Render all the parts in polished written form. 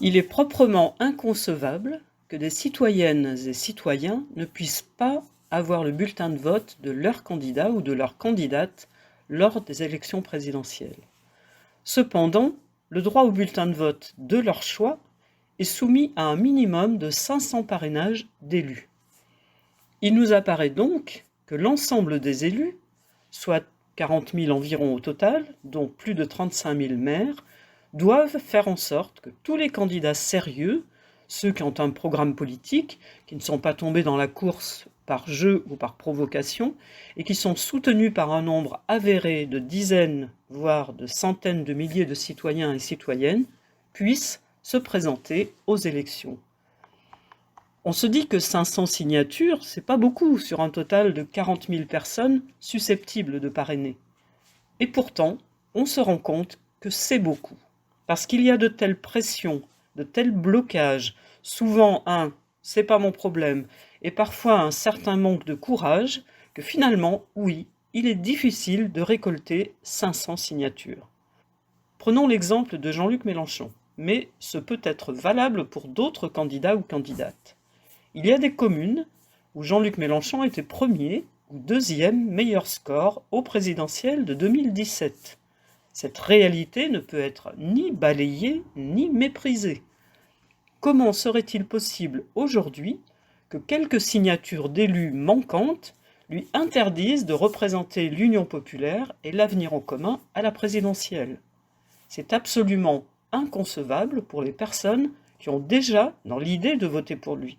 Il est proprement inconcevable que des citoyennes et citoyens ne puissent pas avoir le bulletin de vote de leur candidat ou de leur candidate lors des élections présidentielles. Cependant, le droit au bulletin de vote de leur choix est soumis à un minimum de 500 parrainages d'élus. Il nous apparaît donc que l'ensemble des élus, soit 40 000 environ au total, dont plus de 35 000 maires, doivent faire en sorte que tous les candidats sérieux, ceux qui ont un programme politique, qui ne sont pas tombés dans la course par jeu ou par provocation, et qui sont soutenus par un nombre avéré de dizaines, voire de centaines de milliers de citoyens et citoyennes, puissent se présenter aux élections. On se dit que 500 signatures, c'est pas beaucoup sur un total de 40 000 personnes susceptibles de parrainer. Et pourtant, on se rend compte que c'est beaucoup. Parce qu'il y a de telles pressions, de tels blocages, souvent un « c'est pas mon problème » et parfois un certain manque de courage, que finalement, oui, il est difficile de récolter 500 signatures. Prenons l'exemple de Jean-Luc Mélenchon, mais ce peut être valable pour d'autres candidats ou candidates. Il y a des communes où Jean-Luc Mélenchon était premier ou deuxième meilleur score au présidentiel de 2017. Cette réalité ne peut être ni balayée ni méprisée. Comment serait-il possible aujourd'hui que quelques signatures d'élus manquantes lui interdisent de représenter l'Union populaire et l'Avenir en commun à la présidentielle? C'est absolument inconcevable pour les personnes qui ont déjà dans l'idée de voter pour lui.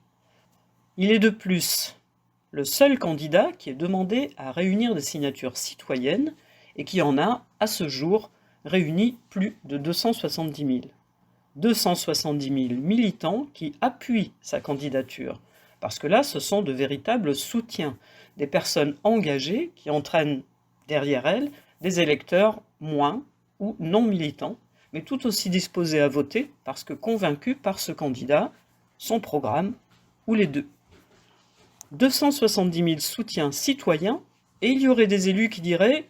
Il est de plus le seul candidat qui est demandé à réunir des signatures citoyennes et qui en a, à ce jour, réuni plus de 270 000. 270 000 militants qui appuient sa candidature, parce que là, ce sont de véritables soutiens, des personnes engagées qui entraînent derrière elles des électeurs moins ou non militants, mais tout aussi disposés à voter parce que convaincus par ce candidat, son programme ou les deux. 270 000 soutiens citoyens, et il y aurait des élus qui diraient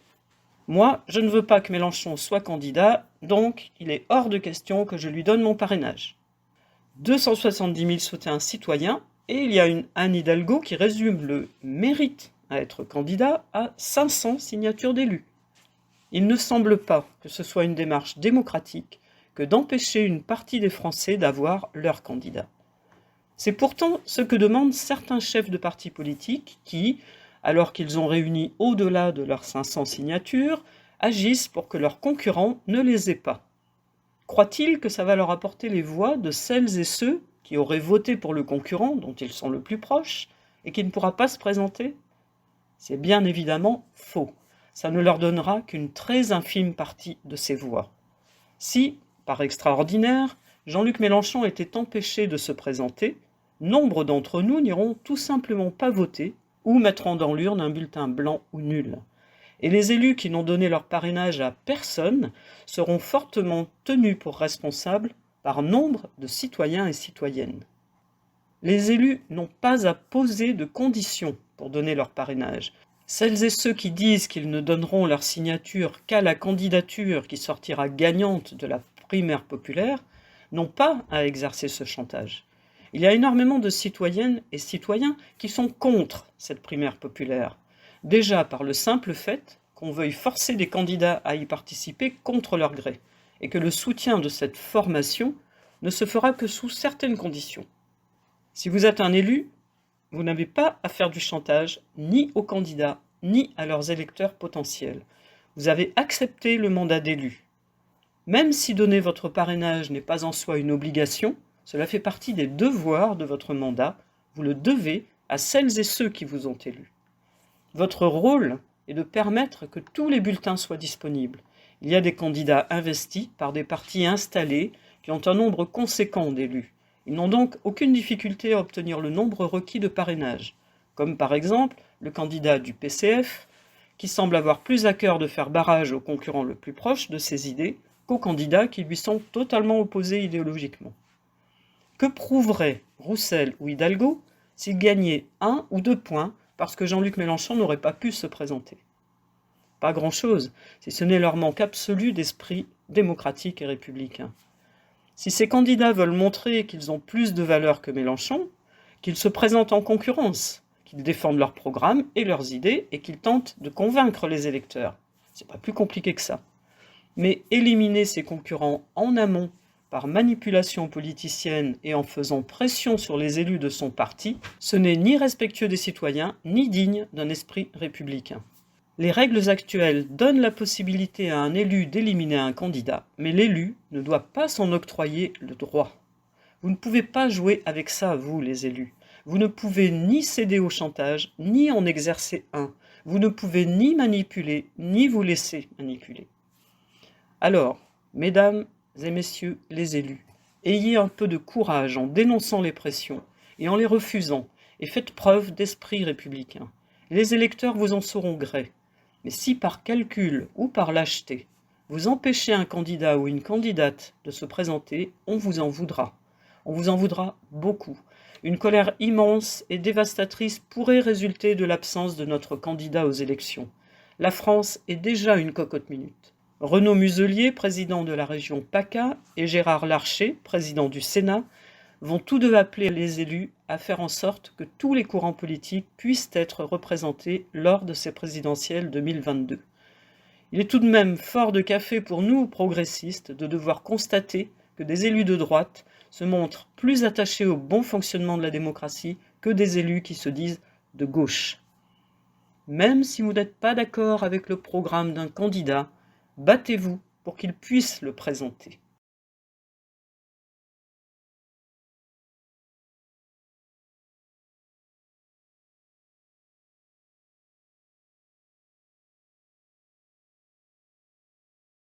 « Moi, je ne veux pas que Mélenchon soit candidat, donc il est hors de question que je lui donne mon parrainage. » 270 000 soutiens citoyens, et il y a une Anne Hidalgo qui résume le mérite à être candidat à 500 signatures d'élus. Il ne semble pas que ce soit une démarche démocratique que d'empêcher une partie des Français d'avoir leur candidat. C'est pourtant ce que demandent certains chefs de partis politiques qui, alors qu'ils ont réuni au-delà de leurs 500 signatures, agissent pour que leurs concurrents ne les aient pas. Croient-ils que ça va leur apporter les voix de celles et ceux qui auraient voté pour le concurrent dont ils sont le plus proches et qui ne pourra pas se présenter? C'est bien évidemment faux. Ça ne leur donnera qu'une très infime partie de ces voix. Si, par extraordinaire, Jean-Luc Mélenchon était empêché de se présenter, nombre d'entre nous n'iront tout simplement pas voter ou mettront dans l'urne un bulletin blanc ou nul. Et les élus qui n'ont donné leur parrainage à personne seront fortement tenus pour responsables par nombre de citoyens et citoyennes. Les élus n'ont pas à poser de conditions pour donner leur parrainage. Celles et ceux qui disent qu'ils ne donneront leur signature qu'à la candidature qui sortira gagnante de la primaire populaire n'ont pas à exercer ce chantage. Il y a énormément de citoyennes et citoyens qui sont contre cette primaire populaire, déjà par le simple fait qu'on veuille forcer des candidats à y participer contre leur gré, et que le soutien de cette formation ne se fera que sous certaines conditions. Si vous êtes un élu, vous n'avez pas à faire du chantage ni aux candidats, ni à leurs électeurs potentiels. Vous avez accepté le mandat d'élu. Même si donner votre parrainage n'est pas en soi une obligation, cela fait partie des devoirs de votre mandat. Vous le devez à celles et ceux qui vous ont élus. Votre rôle est de permettre que tous les bulletins soient disponibles. Il y a des candidats investis par des partis installés qui ont un nombre conséquent d'élus. Ils n'ont donc aucune difficulté à obtenir le nombre requis de parrainage, comme par exemple le candidat du PCF, qui semble avoir plus à cœur de faire barrage au concurrent le plus proche de ses idées qu'aux candidats qui lui sont totalement opposés idéologiquement. Que prouverait Roussel ou Hidalgo s'ils gagnaient 1 ou 2 points parce que Jean-Luc Mélenchon n'aurait pas pu se présenter? Pas grand-chose, si ce n'est leur manque absolu d'esprit démocratique et républicain. Si ces candidats veulent montrer qu'ils ont plus de valeur que Mélenchon, qu'ils se présentent en concurrence, qu'ils défendent leurs programmes et leurs idées et qu'ils tentent de convaincre les électeurs. C'est pas plus compliqué que ça. Mais éliminer ses concurrents en amont par manipulation politicienne et en faisant pression sur les élus de son parti, ce n'est ni respectueux des citoyens, ni digne d'un esprit républicain. Les règles actuelles donnent la possibilité à un élu d'éliminer un candidat, mais l'élu ne doit pas s'en octroyer le droit. Vous ne pouvez pas jouer avec ça, vous, les élus. Vous ne pouvez ni céder au chantage, ni en exercer un. Vous ne pouvez ni manipuler, ni vous laisser manipuler. Alors, mesdames et messieurs les élus, ayez un peu de courage en dénonçant les pressions et en les refusant, et faites preuve d'esprit républicain. Les électeurs vous en sauront gré. Mais si par calcul ou par lâcheté, vous empêchez un candidat ou une candidate de se présenter, on vous en voudra. On vous en voudra beaucoup. Une colère immense et dévastatrice pourrait résulter de l'absence de notre candidat aux élections. La France est déjà une cocotte minute. Renaud Muselier, président de la région PACA, et Gérard Larcher, président du Sénat, vont tous deux appeler les élus à faire en sorte que tous les courants politiques puissent être représentés lors de ces présidentielles 2022. Il est tout de même fort de café pour nous, progressistes, de devoir constater que des élus de droite se montrent plus attachés au bon fonctionnement de la démocratie que des élus qui se disent de gauche. Même si vous n'êtes pas d'accord avec le programme d'un candidat, battez-vous pour qu'il puisse le présenter.